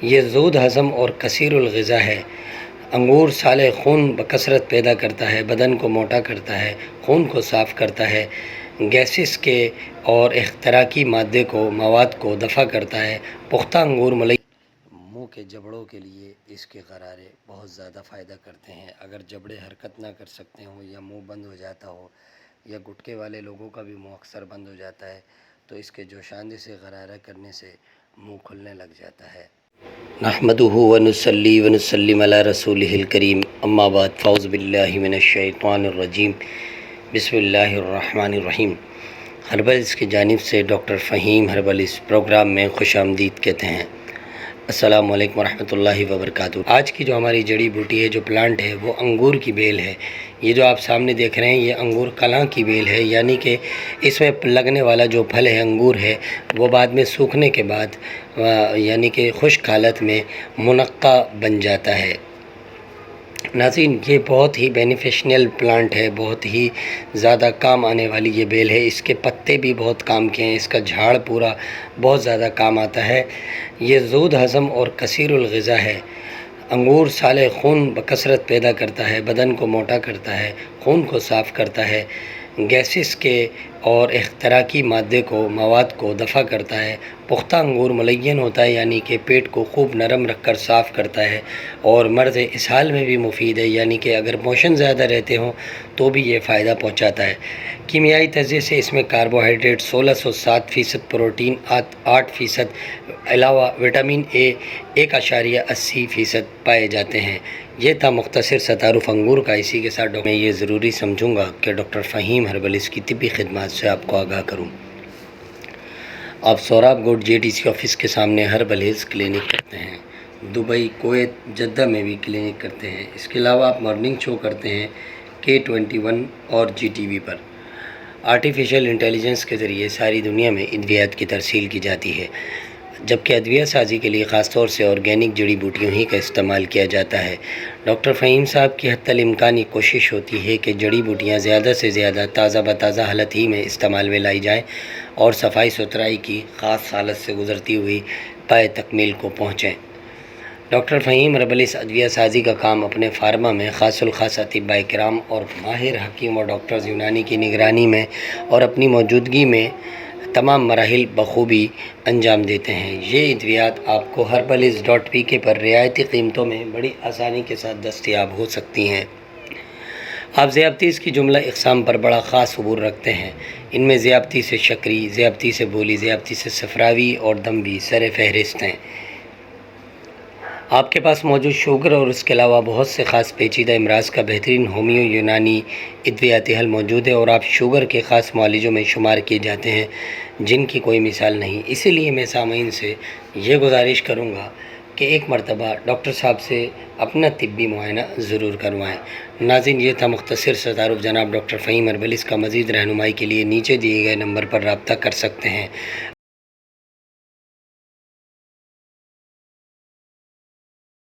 یہ زود ہضم اور کثیر الغذا ہے۔ انگور سالے خون بکثرت پیدا کرتا ہے، بدن کو موٹا کرتا ہے، خون کو صاف کرتا ہے، گیسز کے اور اختراقی مواد کو دفع کرتا ہے۔ پختہ انگور منہ کے جبڑوں کے لیے اس کے غرارے بہت زیادہ فائدہ کرتے ہیں۔ اگر جبڑے حرکت نہ کر سکتے ہوں یا منہ بند ہو جاتا ہو یا گٹکے والے لوگوں کا بھی منہ اکثر بند ہو جاتا ہے تو اس کے جوشاندے سے غرارہ کرنے سے منہ کھلنے لگ جاتا ہے۔ نحمدہ ونصلی ونسلم علی رسولہ الکریم، اما بعد، فاعوذ باللہ من الشیطان الرجیم، بسم اللہ الرحمن الرحیم۔ ہربلز کی جانب سے ڈاکٹر فہیم ہربلز پروگرام میں خوش آمدید کہتے ہیں۔ السلام علیکم ورحمۃ اللہ وبرکاتہ۔ آج کی جو ہماری جڑی بوٹی ہے، جو پلانٹ ہے، وہ انگور کی بیل ہے۔ یہ جو آپ سامنے دیکھ رہے ہیں، یہ انگور کلاں کی بیل ہے، یعنی کہ اس میں لگنے والا جو پھل ہے، انگور ہے، وہ بعد میں سوکھنے کے بعد یعنی کہ خشک حالت میں منقع بن جاتا ہے۔ ناظرین، یہ بہت ہی بینیفیشنل پلانٹ ہے، بہت ہی زیادہ کام آنے والی یہ بیل ہے۔ اس کے پتے بھی بہت کام کے ہیں، اس کا جھاڑ پورا بہت زیادہ کام آتا ہے۔ یہ زود ہضم اور کثیر الغذا ہے۔ انگور سالے خون بکثرت پیدا کرتا ہے، بدن کو موٹا کرتا ہے، خون کو صاف کرتا ہے، گیسز کے اور اختراقی مواد کو دفع کرتا ہے۔ پختہ انگور ملین ہوتا ہے، یعنی کہ پیٹ کو خوب نرم رکھ کر صاف کرتا ہے، اور مرض اسہال میں بھی مفید ہے، یعنی کہ اگر موشن زیادہ رہتے ہوں تو بھی یہ فائدہ پہنچاتا ہے۔ کیمیائی تجزیے سے اس میں کاربوہائیڈریٹ 1607%، پروٹین 8%، علاوہ وٹامن اے 1.80% پائے جاتے ہیں۔ یہ تھا مختصر سا تعارف انگور کا۔ اسی کے ساتھ میں یہ ضروری سمجھوں گا کہ ڈاکٹر فہیم ہربلز کی طبی خدمات سے آپ کو آگاہ کروں۔ آپ سوراب گوڈ JTC آفس کے سامنے ہربلز کلینک کرتے ہیں۔ دبئی، کویت، جدہ میں بھی کلینک کرتے ہیں۔ اس کے علاوہ آپ مارننگ شو کرتے ہیں K21 اور GTV پر۔ آرٹیفیشل انٹیلیجنس کے ذریعے ساری دنیا میں ادویات کی ترسیل کی جاتی ہے، جبکہ ادویہ سازی کے لیے خاص طور سے آرگینک جڑی بوٹیوں ہی کا استعمال کیا جاتا ہے۔ ڈاکٹر فہیم صاحب کی حتی الامکان یہ کوشش ہوتی ہے کہ جڑی بوٹیاں زیادہ سے زیادہ تازہ بتازہ حالت ہی میں استعمال میں لائی جائیں اور صفائی ستھرائی کی خاص حالت سے گزرتی ہوئی پائے تکمیل کو پہنچیں۔ ڈاکٹر فہیم ہربلز ادویہ سازی کا کام اپنے فارما میں خاص الخاص اطباء کرام اور ماہر حکیم اور ڈاکٹرز یونانی کی نگرانی میں اور اپنی موجودگی میں تمام مراحل بخوبی انجام دیتے ہیں۔ یہ ادویات آپ کو herbaliz.pk پر رعایتی قیمتوں میں بڑی آسانی کے ساتھ دستیاب ہو سکتی ہیں۔ آپ ذیابطیس کی جملہ اقسام پر بڑا خاص عبور رکھتے ہیں۔ ان میں ذیابطیس شکری، ذیابطیس بولی، ذیابطیس صفراوی اور دم بھی سر فہرست ہیں۔ آپ کے پاس موجود شوگر اور اس کے علاوہ بہت سے خاص پیچیدہ امراض کا بہترین ہومیو یونانی ادویاتی حل موجود ہے، اور آپ شوگر کے خاص معالجوں میں شمار کیے جاتے ہیں جن کی کوئی مثال نہیں۔ اسی لیے میں سامعین سے یہ گزارش کروں گا کہ ایک مرتبہ ڈاکٹر صاحب سے اپنا طبی معائنہ ضرور کروائیں۔ ناظرین، یہ تھا مختصر سا تعارف جناب ڈاکٹر فہیم ہربلز کا۔ مزید رہنمائی کے لیے نیچے دیے گئے نمبر پر رابطہ کر سکتے ہیں۔